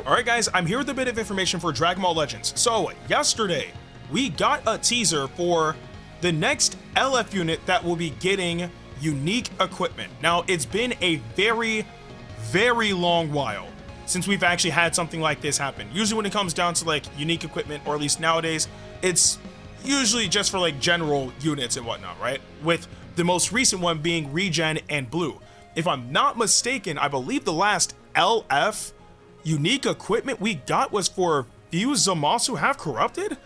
Alright guys, I'm here with a bit of information for Dragon Ball Legends. So, yesterday, we got a teaser for the next LF unit that will be getting unique equipment. Now, it's been a very long while since we've actually had something like this happen. Usually when it comes down to like unique equipment, or at least nowadays, it's usually just for like general units and whatnot, right? With the most recent one being Regen and Blue. If I'm not mistaken, I believe the last LF unique equipment we got was for Fuse Zamasu Half Corrupted,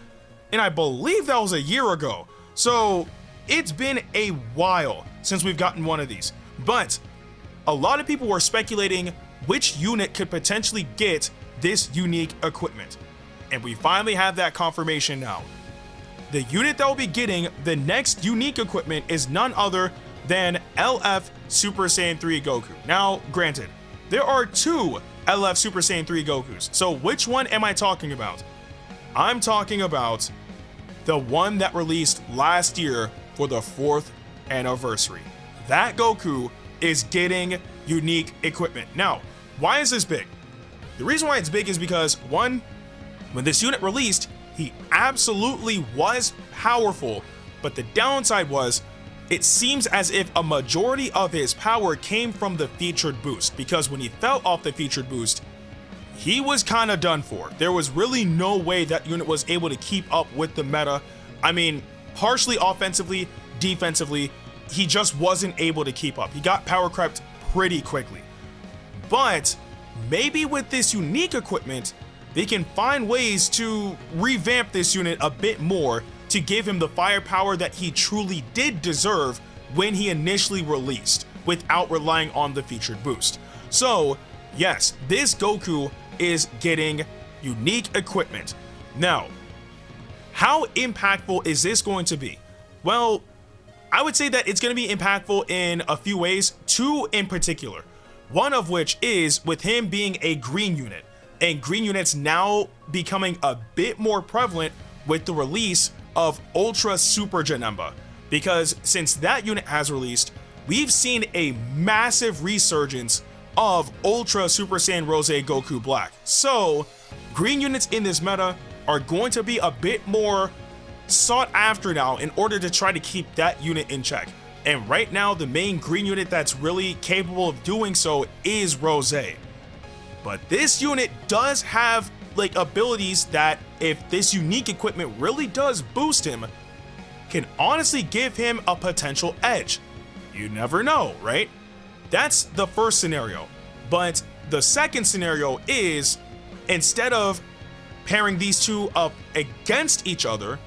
and I believe that was a year ago. So it's been a while since we've gotten one of these, but a lot of people were speculating which unit could potentially get this unique equipment, and we finally have that confirmation now. The unit that will be getting the next unique equipment is none other than LF Super Saiyan 3 Goku. Now, granted, there are two LF Super Saiyan 3 Gokus. So which one am I talking about? I'm talking about the one that released last year for the 4th anniversary. That Goku is getting unique equipment. Now, why is this big? The reason why it's big is because, one, when this unit released, he absolutely was powerful, but the downside was, it seems as if a majority of his power came from the featured boost, because when he fell off the featured boost, he was kind of done for. There was really no way that unit was able to keep up with the meta. I mean, partially offensively, defensively, he just wasn't able to keep up. He got power crept pretty quickly. But maybe with this unique equipment, they can find ways to revamp this unit a bit more to give him the firepower that he truly did deserve when he initially released, without relying on the featured boost. So yes, this Goku is getting unique equipment. Now, how impactful is this going to be? Well, I would say that it's going to be impactful in a few ways, two in particular. One of which is with him being a green unit, and green units now becoming a bit more prevalent with the release of Ultra Super Janemba, because since that unit has released, we've seen a massive resurgence of Ultra Super Saiyan Rose Goku Black. So green units in this meta are going to be a bit more sought after now in order to try to keep that unit in check. And right now, the main green unit that's really capable of doing so is Rose. But this unit does have like abilities that, if this unique equipment really does boost him, can honestly give him a potential edge. You never know, right? That's the first scenario. But the second scenario is, instead of pairing these two up against each other,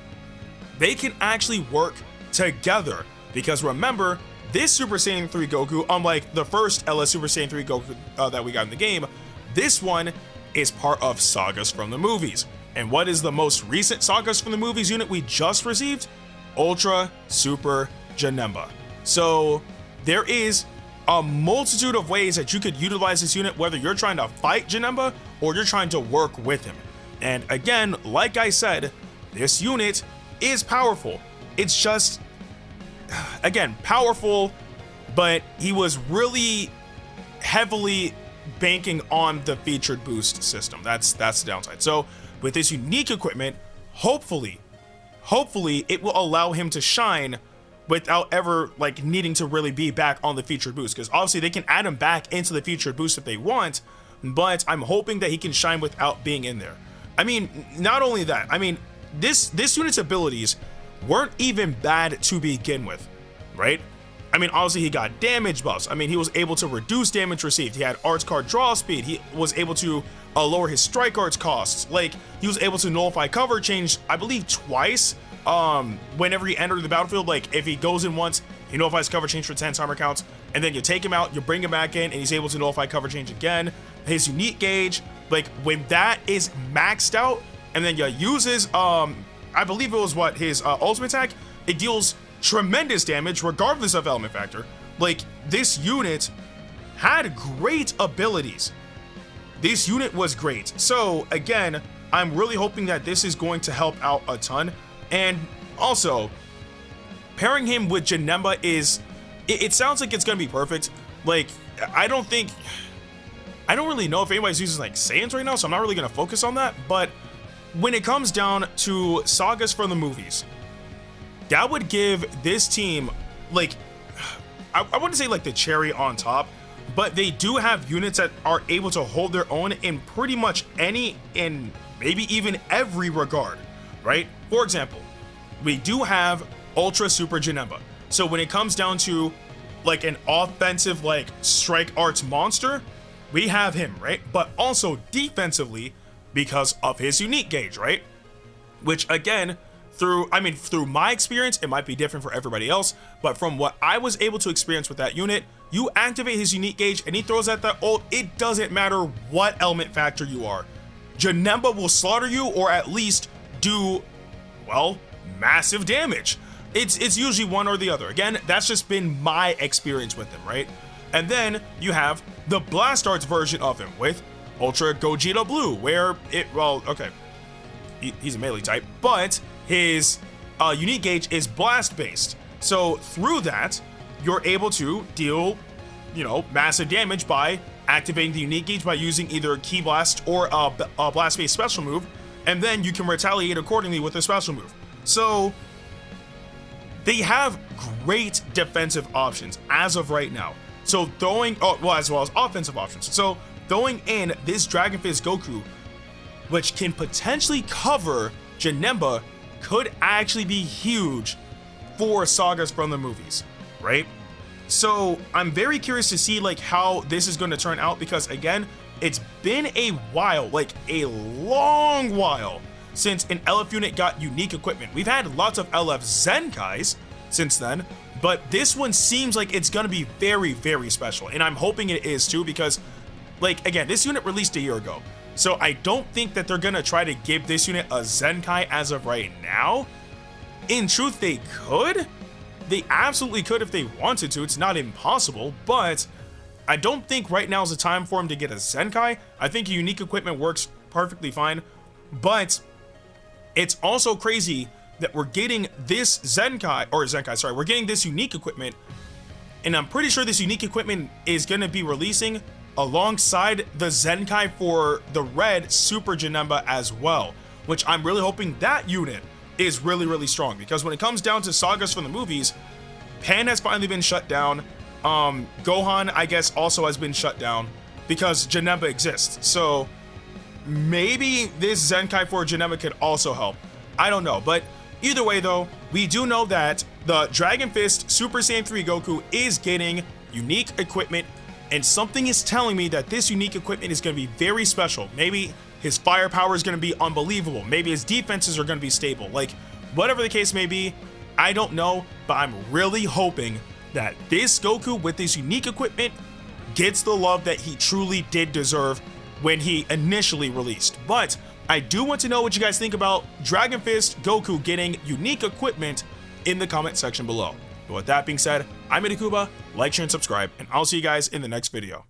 they can actually work together. Because remember, this Super Saiyan 3 Goku, unlike the first LS Super Saiyan 3 Goku that we got in the game, this one is part of Sagas from the Movies. And what is the most recent Sagas from the Movies unit we just received? Ultra Super Janemba. So there is a multitude of ways that you could utilize this unit, whether you're trying to fight Janemba or you're trying to work with him. And again, like I said, this unit is powerful. It's just, again, powerful, but he was really heavily banking on the featured boost system. That's the downside. So with this unique equipment, hopefully it will allow him to shine without ever like needing to really be back on the featured boost, because obviously they can add him back into the featured boost if they want, but I'm hoping that he can shine without being in there. I mean, not only that, I mean, this unit's abilities weren't even bad to begin with, right? I mean, obviously he got damage buffs. I mean, he was able to reduce damage received. He had arts card draw speed. He was able to lower his strike arts costs. Like, he was able to nullify cover change, I believe twice, whenever he entered the battlefield. Like, if he goes in once, he nullifies cover change for 10 timer counts, and then you take him out, you bring him back in, and he's able to nullify cover change again. His unique gauge, like, when that is maxed out, and then you use his, I believe it was what, his ultimate attack, it deals tremendous damage regardless of element factor. Like, this unit had great abilities. This unit was great. So again, I'm really hoping that this is going to help out a ton. And also, pairing him with Janemba is, it sounds like it's gonna be perfect. Like, I don't think, I don't really know if anybody's using like Saiyans right now, so I'm not really going to focus on that. But when it comes down to sagas from the movies, that would give this team, like, I wouldn't say like the cherry on top, but they do have units that are able to hold their own in pretty much any, in maybe even every regard, right? For example, we do have Ultra Super Janemba. So when it comes down to like an offensive, like strike arts monster, we have him, right? But also defensively, because of his unique gauge, right? Which again, through my experience, it might be different for everybody else, but from what I was able to experience with that unit, you activate his unique gauge and he throws at that ult, it doesn't matter what element factor you are. Janemba will slaughter you, or at least do, well, massive damage. It's usually one or the other. Again, that's just been my experience with him, right? And then you have the Blast Arts version of him with Ultra Gogeta Blue, where it, well, okay, he's a melee type, but his unique gauge is blast based. So through that, you're able to deal, you know, massive damage by activating the unique gauge by using either Key Blast or a blast based special move, and then you can retaliate accordingly with a special move. So they have great defensive options as of right now. So throwing, as well as offensive options. So throwing in this Dragon Fist Goku, which can potentially cover Janemba, could actually be huge for sagas from the movies, right? So I'm very curious to see like how this is going to turn out, because again, it's been a while, like a long while, since an LF unit got unique equipment. We've had lots of LF Zenkais since then, but this one seems like it's going to be very, very special, and I'm hoping it is too, because like, again, this unit released a year ago, so I don't think that they're going to try to give this unit a Zenkai as of right now. In truth, they could. They absolutely could if they wanted to. It's not impossible, but I don't think right now is the time for him to get a Zenkai. I think unique equipment works perfectly fine, but it's also crazy that we're getting this we're getting this unique equipment, and I'm pretty sure this unique equipment is going to be releasing alongside the Zenkai for the red Super Janemba as well, which I'm really hoping that unit is really, really strong, because when it comes down to sagas from the movies, Pan has finally been shut down. Gohan, I guess, also has been shut down because Janemba exists. So maybe this Zenkai for Janemba could also help. I don't know, but either way though, we do know that the Dragon Fist Super Saiyan 3 Goku is getting unique equipment, and something is telling me that this unique equipment is going to be very special. Maybe his firepower is going to be unbelievable. Maybe his defenses are going to be stable. Like, whatever the case may be, I don't know, but I'm really hoping that this Goku with this unique equipment gets the love that he truly did deserve when he initially released. But I do want to know what you guys think about Dragon Fist Goku getting unique equipment in the comment section below. But with that being said, I'm Ndukauba, like, share, and subscribe, and I'll see you guys in the next video.